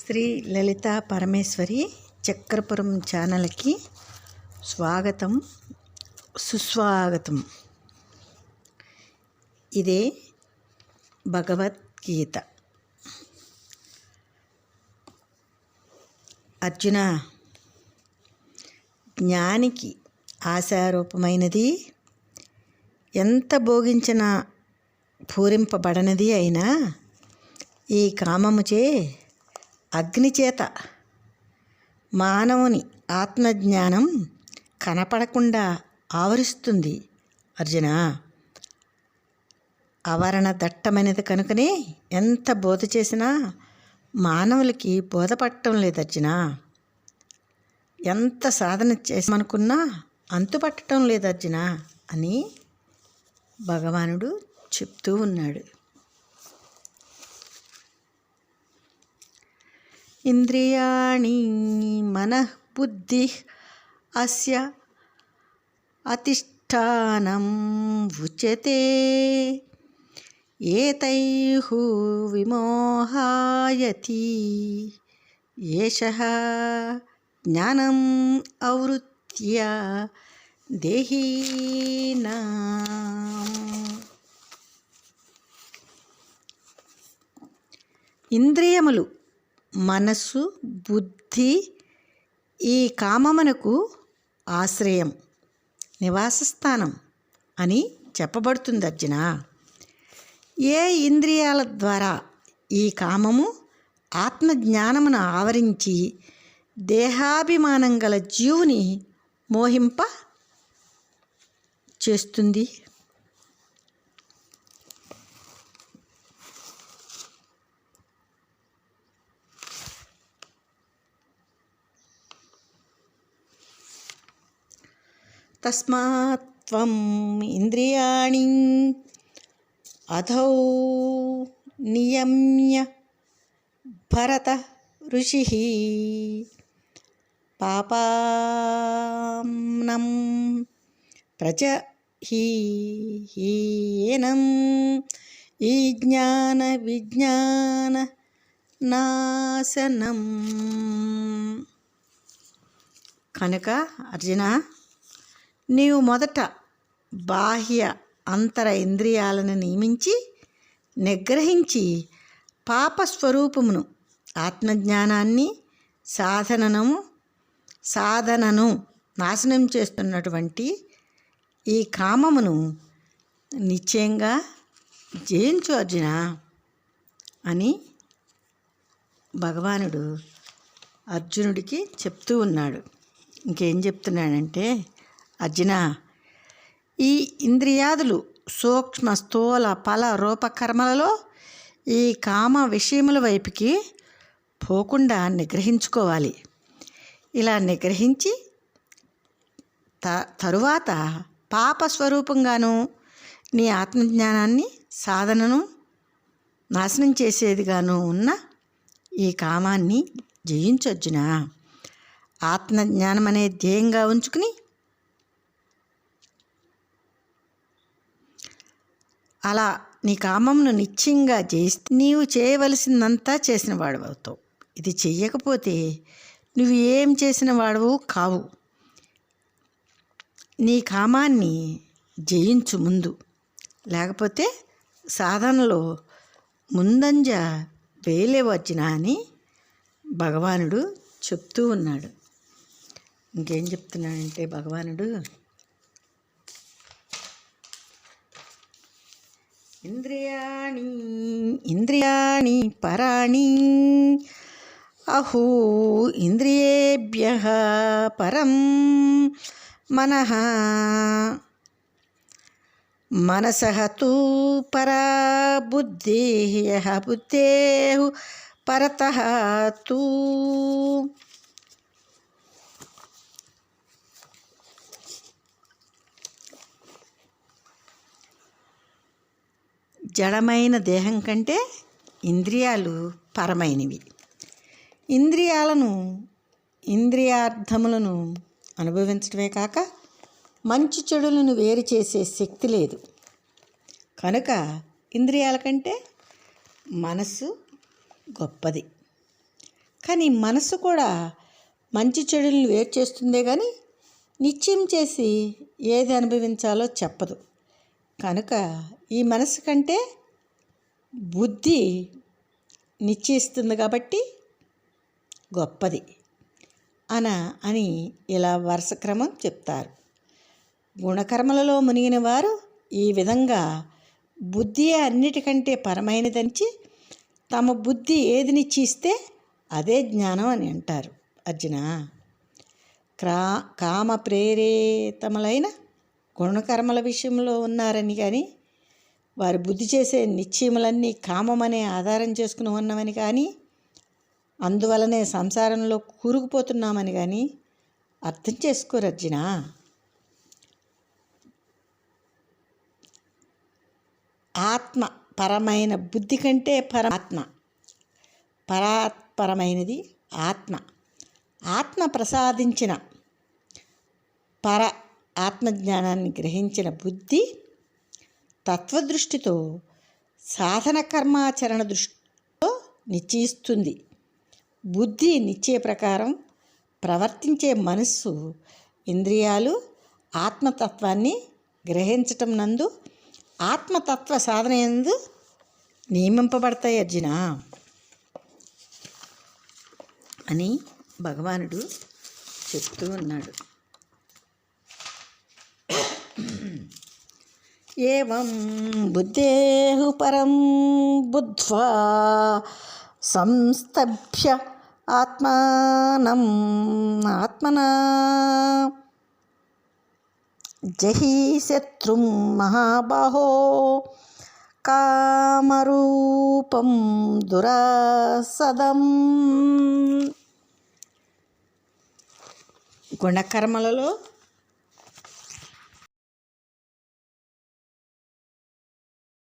శ్రీ లలితా పరమేశ్వరి చక్రపురం ఛానల్కి స్వాగతం సుస్వాగతం. ఇదే భగవద్గీత. అర్జున, జ్ఞానికి ఆశారూపమైనది, ఎంత భోగించినా పూరింపబడనిది అయినా ఈ కామముచే అగ్నిచేత మానవుని ఆత్మజ్ఞానం కనపడకుండా ఆవరిస్తుంది. అర్జున, ఆవరణ దట్టమైనది కనుకనే ఎంత బోధ చేసినా మానవులకి బోధపడటం లేదు. అర్జున, ఎంత సాధన చేసామనుకున్నా అంతుపట్టడం లేదు అర్జున అని భగవానుడు చెప్తూ ఉన్నాడు. ఇంద్రియాణి మనః బుద్ధి అస్య అధిష్టానం ఉచ్యతే ఏతైః విమోహాయతి ఏషః జ్ఞానం ఆవృత్య దేహీనాం. ఇంద్రియములు, మనస్సు, బుద్ధి ఈ కామమునకు ఆశ్రయం, నివాసస్థానం అని చెప్పబడుతుంది. అర్జున, ఏ ఇంద్రియాల ద్వారా ఈ కామము ఆత్మజ్ఞానమును ఆవరించి దేహాభిమానం గల జీవుని మోహింప చేస్తుంది? తస్మాత్ త్వం ఇంద్రియాణి అధౌ నియమ్య భరత ఋషిః పాపానం ప్రజహీనం ఈ జ్ఞాన విజ్ఞాన నాశనం. కనుక అర్జున, నీవు మొదట బాహ్య అంతర ఇంద్రియాలను నియమించి నిగ్రహించి పాపస్వరూపమును ఆత్మజ్ఞానాన్ని సాధనను నాశనం చేస్తున్నటువంటి ఈ కామమును నిశ్చయంగా జయించు అర్జున అని భగవానుడు అర్జునుడికి చెప్తూ ఉన్నాడు. ఇంకేం చెప్తున్నాడంటే, అర్జున, ఈ ఇంద్రియాదులు సూక్ష్మ స్థూల ఫల రూపకర్మలలో ఈ కామ విషయముల వైపుకి పోకుండా నిగ్రహించుకోవాలి. ఇలా నిగ్రహించి తరువాత పాపస్వరూపంగాను నీ ఆత్మజ్ఞానాన్ని సాధనను నాశనం చేసేదిగాను ఉన్న ఈ కామాన్ని జయించు అర్జున. ఆత్మజ్ఞానం అనే ధ్యేయంగా ఉంచుకుని అలా నీ కామంను నిశ్చయంగా జయిస్తే నీవు చేయవలసిందంతా చేసిన వాడు అవుతావు. ఇది చెయ్యకపోతే నువ్వు ఏం చేసిన వాడవు కావు. నీ కామాన్ని జయించు ముందు, లేకపోతే సాధనలో ముందంజ వేయలేవు అర్జున అని భగవానుడు చెప్తూ ఉన్నాడు. ఇంకేం చెప్తున్నాడంటే భగవానుడు, ఇంద్రియాణి పరాణి అహో ఇంద్రియేభ్యః పరం మనః మనసః తు పరా బుద్ధిః బుద్ధేః పరతః తు. జడమైన దేహం కంటే ఇంద్రియాలు పరమైనవి. ఇంద్రియార్థములను అనుభవించడమే కాక మంచి చెడులను వేరు చేసే శక్తి లేదు. కనుక ఇంద్రియాల కంటే మనస్సు గొప్పది. కానీ మనసు కూడా మంచి చెడులను వేరు చేస్తుందే కానీ నిశ్చయం చేసి ఏది అనుభవించాలో చెప్పదు. కనుక ఈ మనసు కంటే బుద్ధి నిశ్చయిస్తుంది కాబట్టి గొప్పది అని ఇలా వరుస క్రమం చెప్తారు. గుణకర్మలలో మునిగిన వారు ఈ విధంగా బుద్ధియే అన్నిటికంటే పరమైనదనిచి తమ బుద్ధి ఏది నిశ్చయిస్తే అదే జ్ఞానం అని అంటారు. అర్జున, కామ ప్రేరేతములైన గుణకర్మల విషయంలో ఉన్నారని కానీ వారి బుద్ధి చేసే నిశ్చయములన్నీ కామమనే ఆధారం చేసుకుని ఉన్నవని కానీ అందువలనే సంసారంలో కూరుకుపోతున్నామని కానీ అర్థం చేసుకోరు అర్జున. ఆత్మ పరమైన బుద్ధి కంటే పరాత్పరమైనది ఆత్మ. ఆత్మ ప్రసాదించిన పర ఆత్మజ్ఞానాన్ని గ్రహించిన బుద్ధి తత్వదృష్టితో సాధన కర్మాచరణ దృష్టితో నిశ్చయిస్తుంది. బుద్ధి నిశ్చయ ప్రకారం ప్రవర్తించే మనస్సు ఇంద్రియాలు ఆత్మతత్వాన్ని గ్రహించటం నందు ఆత్మతత్వ సాధన యందు నియమింపబడతాయి అర్జున అని భగవానుడు చెప్తూ ఉన్నాడు. ఏవం బుద్ధేః పరం బుద్ధ్వా సంస్తభ్య ఆత్మనా జహి శత్రుం మహాబాహో కామరూపం దురాసదం. గుణకర్మలలో